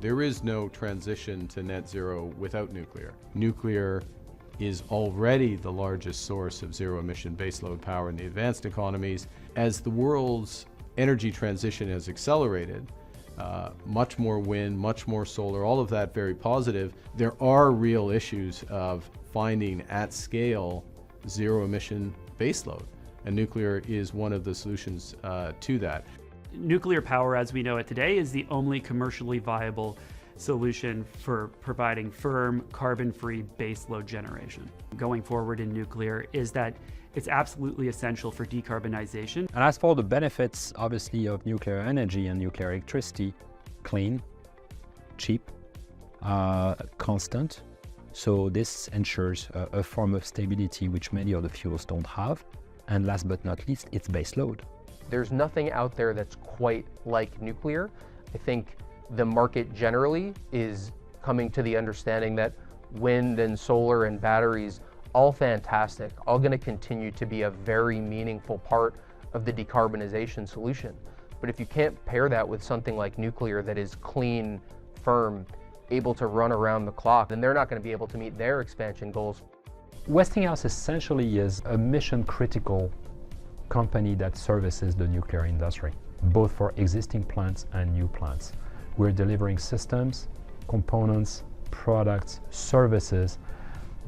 There is no transition to net zero without nuclear. Nuclear is already the largest source of zero-emission baseload power in the advanced economies. As the world's energy transition has accelerated, much more wind, much more solar, all of that very positive. There are real issues of finding at scale zero-emission baseload, and nuclear is one of the solutions to that. Nuclear power, as we know it today, is the only commercially viable solution for providing firm, carbon-free baseload generation. Going forward in nuclear is that it's absolutely essential for decarbonization. And as for the benefits, obviously, of nuclear energy and nuclear electricity, clean, cheap, constant. So this ensures a form of stability which many other fuels don't have. And last but not least, it's baseload. There's nothing out there that's quite like nuclear. I think the market generally is coming to the understanding that wind and solar and batteries, all fantastic, all going to continue to be a very meaningful part of the decarbonization solution. But if you can't pair that with something like nuclear that is clean, firm, able to run around the clock, then they're not going to be able to meet their expansion goals. Westinghouse essentially is a mission-critical company that services the nuclear industry, both for existing plants and new plants. We're delivering systems, components, products, services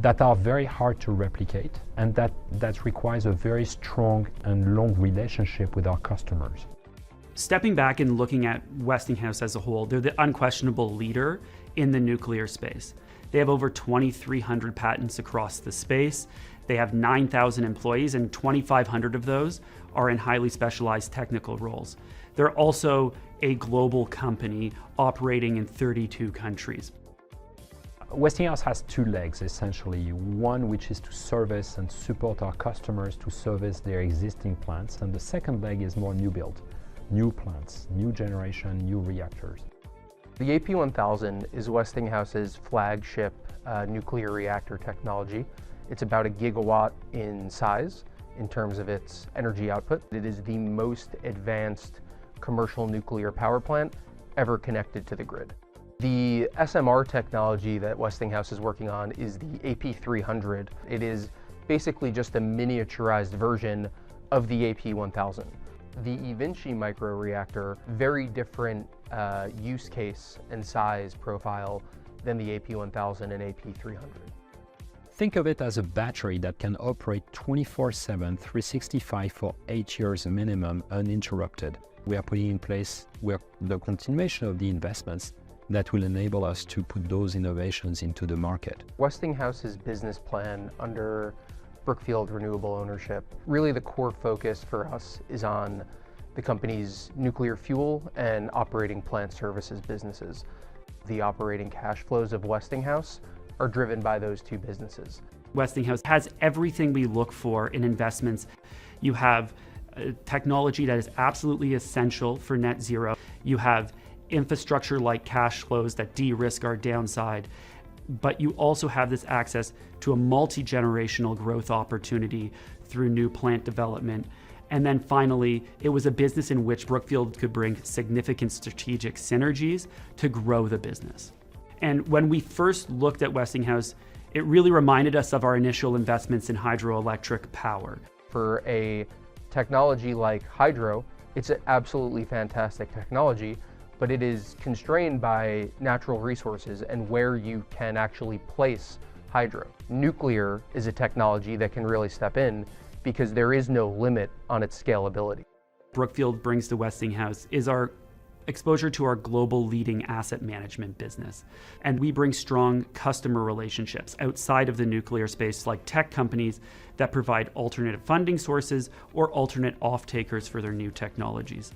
that are very hard to replicate, and that requires a very strong and long relationship with our customers. Stepping back and looking at Westinghouse as a whole, they're the unquestionable leader in the nuclear space. They have over 2,300 patents across the space. They have 9,000 employees, and 2,500 of those are in highly specialized technical roles. They're also a global company operating in 32 countries. Westinghouse has two legs, essentially. One which is to service and support our customers to service their existing plants, and the second leg is more new build, new plants, new generation, new reactors. The AP1000 is Westinghouse's flagship nuclear reactor technology. It's about 1 gigawatt in size in terms of its energy output. It is the most advanced commercial nuclear power plant ever connected to the grid. The SMR technology that Westinghouse is working on is the AP300. It is basically just a miniaturized version of the AP1000. The eVinci microreactor, very different use case and size profile than the AP1000 and AP300. Think of it as a battery that can operate 24/7, 365 for 8 years minimum, uninterrupted. We are putting in place the continuation of the investments that will enable us to put those innovations into the market. Westinghouse's business plan under Brookfield Renewable Ownership, really the core focus for us is on the company's nuclear fuel and operating plant services businesses. The operating cash flows of Westinghouse are driven by those two businesses. Westinghouse has everything we look for in investments. You have technology that is absolutely essential for net zero. You have infrastructure like cash flows that de-risk our downside, but you also have this access to a multi-generational growth opportunity through new plant development. And then finally, it was a business in which Brookfield could bring significant strategic synergies to grow the business. And when we first looked at Westinghouse, it really reminded us of our initial investments in hydroelectric power. For a technology like hydro, it's an absolutely fantastic technology, but it is constrained by natural resources and where you can actually place hydro. Nuclear is a technology that can really step in because there is no limit on its scalability. Brookfield brings to Westinghouse is our exposure to our global leading asset management business. And we bring strong customer relationships outside of the nuclear space, like tech companies that provide alternative funding sources or alternate off-takers for their new technologies.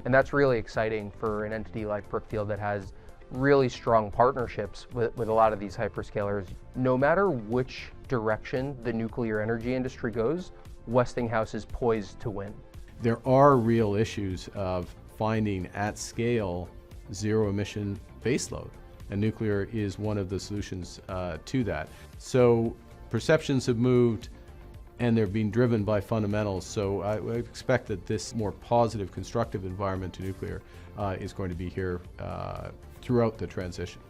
And that's really exciting for an entity like Brookfield that has really strong partnerships with a lot of these hyperscalers. No matter which direction the nuclear energy industry goes, Westinghouse is poised to win. There are real issues of finding at scale zero-emission baseload, and nuclear is one of the solutions to that. So perceptions have moved and they're being driven by fundamentals. So I expect that this more positive, constructive environment to nuclear is going to be here throughout the transition.